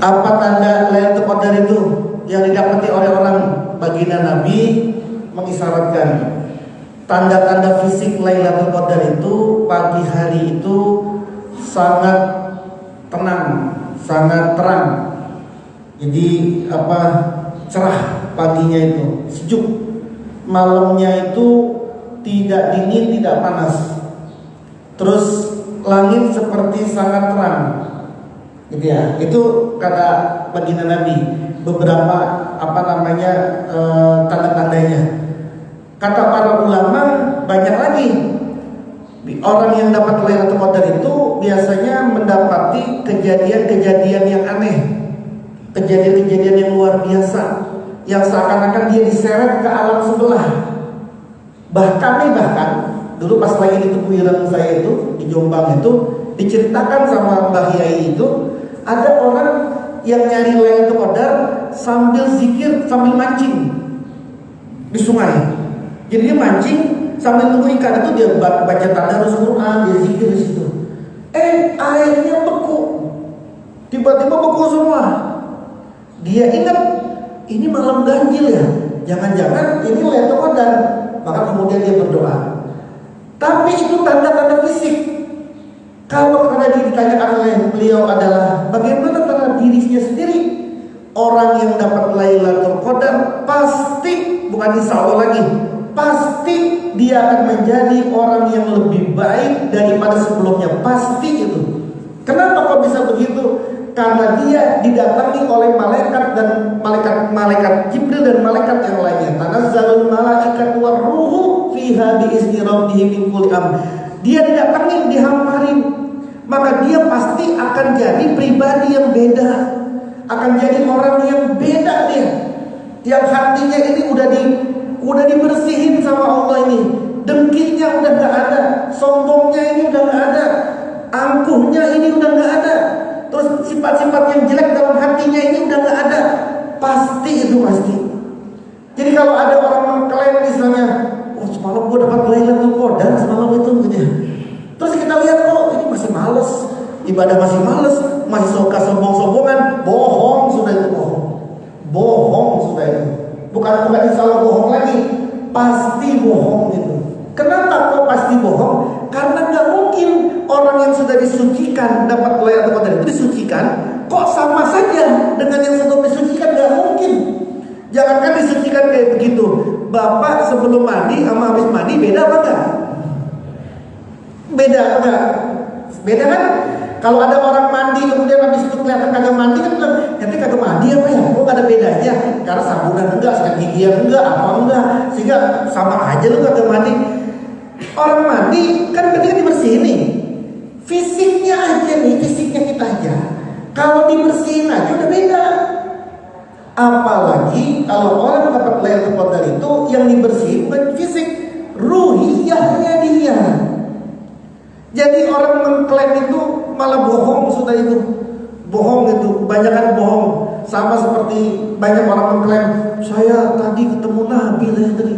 Apa tanda Lailatul Qadar itu yang didapati oleh orang baginda Nabi mengisyaratkan tanda-tanda fisik Lailatul Qadar itu pagi hari itu sangat tenang, sangat terang. Jadi cerah paginya itu, sejuk. Malamnya itu tidak dingin, tidak panas. Terus langit seperti sangat terang. Gitu ya. Itu kata baginda Nabi. Beberapa tanda-tandanya. Kata para ulama banyak lagi. Orang yang dapat Lailatul Qadar itu biasanya mendapati kejadian-kejadian yang aneh, kejadian-kejadian yang luar biasa, yang seakan-akan dia diseret ke alam sebelah. Bahkan dulu pas lagi di Tepuireng saya itu di Jombang itu diceritakan sama Mbah Yai itu ada orang yang nyari Lailatul Qadar sambil zikir, sambil mancing di sungai. Jadi dia mancing sambil nunggu ikan itu, dia baca tadarus Quran, dia zikir di situ. Airnya beku, tiba-tiba beku semua. Dia ingat ini malam ganjil ya, jangan-jangan ini Lailatul Qadar. Maka kemudian dia berdoa. Tapi itu tanda-tanda fisik. Kalau tadi ditanyakan oleh beliau adalah bagaimana tanda dirinya sendiri, orang yang dapat Lailatul Qadar pasti, bukan insya Allah lagi, pasti dia akan menjadi orang yang lebih baik daripada sebelumnya. Pasti itu. Kenapa kok bisa begitu? Karena dia didatangi oleh malaikat dan malaikat Jibril dan malaikat yang lainnya. Tanazzalul malaikat war ruhu fiha biizni rabbihim min kulli amr. Dia didatangi, dihamparin. Maka dia pasti akan jadi pribadi yang beda. Akan jadi orang yang beda dia. Yang hatinya ini udah dibersihin sama Allah ini. Dengkinya udah gak ada, sombongnya ini udah gak ada, angkuhnya ini udah gak ada. Terus sifat-sifat yang jelek dalam hatinya ini udah gak ada. Pasti itu pasti. Jadi kalau ada orang mengklaim misalnya, semalam gue dapat Lailatul Qadar semalam itu gitu ya. Terus kita lihat ini masih males, ibadah masih males, masih suka sombong-sombongan. Bohong sudah itu, bohong sudah itu. Bukan insya Allah bohong lagi, pasti bohong itu. Kenapa kok pasti bohong? Karena gak mungkin orang yang sudah disucikan dapat Lailatul Qadar itu disucikan kok sama saja dengan yang sebelum disucikan. Gak mungkin. Jangankan disucikan kayak begitu, Bapak sebelum mandi sama habis mandi beda apa enggak? Beda enggak? Beda kan? Kalau ada orang mandi kemudian habis itu kelihatan kagak mandi kan bilang, nanti kagak mandi apa ya? Kok gak ada bedanya? Karena sabunan enggak, sikat gigi enggak, apa enggak, sehingga sama aja lu kagak mandi. Orang mandi kan ketika dibersihin nih, fisiknya aja nih, fisiknya kita aja. Kalau dibersihin aja udah beda. Apalagi kalau orang dapat Lailatul Qadar itu yang dibersihin bukan fisik, ruhiyahnya dia. Jadi orang mengklaim itu malah bohong sudah itu. Bohong itu, kebanyakan bohong. Sama seperti banyak orang mengklaim, saya tadi ketemu Nabi tadi.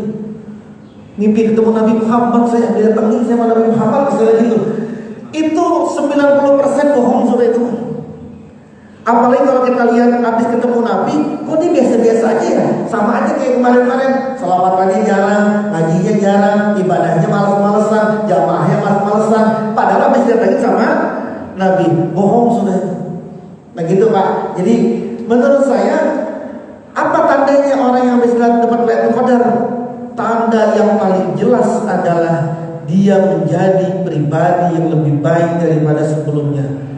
Mimpi ketemu Nabi Muhammad, saya datangin sama Nabi Muhammad segala gitu. Itu 90% bohong sudah itu. Apalagi kalau kita lihat habis ketemu Nabi, kok dia biasa-biasa aja ya? Sama aja kayak kemarin-kemarin, selawatannya jarang, ngajinya jarang, ibadahnya malas-malesan, jamaahnya malas-malesan. Padahal habis datangin sama Nabi, bohong sudah itu. Nah gitu Pak. Jadi menurut saya, apa tandanya orang yang habis dapat Lailatul Qadar? Tanda yang paling jelas adalah dia menjadi pribadi yang lebih baik daripada sebelumnya.